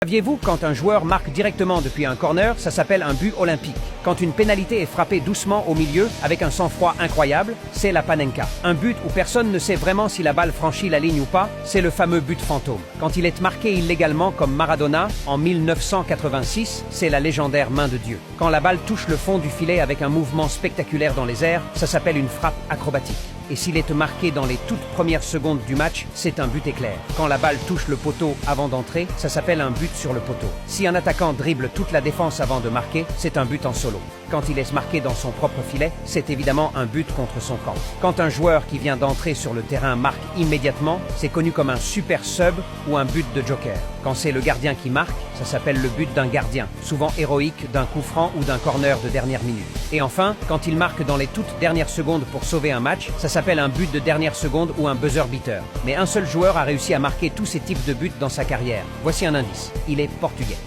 Saviez-vous, quand un joueur marque directement depuis un corner, ça s'appelle un but olympique. Quand une pénalité est frappée doucement au milieu, avec un sang-froid incroyable, c'est la panenka. Un but où personne ne sait vraiment si la balle franchit la ligne ou pas, c'est le fameux but fantôme. Quand il est marqué illégalement comme Maradona, en 1986, c'est la légendaire main de Dieu. Quand la balle touche le fond du filet avec un mouvement spectaculaire dans les airs, ça s'appelle une frappe acrobatique. Et s'il est marqué dans les toutes premières secondes du match, c'est un but éclair. Quand la balle touche le poteau avant d'entrer, ça s'appelle un but sur le poteau. Si un attaquant dribble toute la défense avant de marquer, c'est un but en solo. Quand il est marqué dans son propre filet, c'est évidemment un but contre son camp. Quand un joueur qui vient d'entrer sur le terrain marque immédiatement, c'est connu comme un super sub ou un but de joker. Quand c'est le gardien qui marque, ça s'appelle le but d'un gardien, souvent héroïque, d'un coup franc ou d'un corner de dernière minute. Et enfin, quand il marque dans les toutes dernières secondes pour sauver un match, ça s'appelle un but de dernière seconde ou un buzzer beater. Mais un seul joueur a réussi à marquer tous ces types de buts dans sa carrière. Voici un indice. Il est portugais.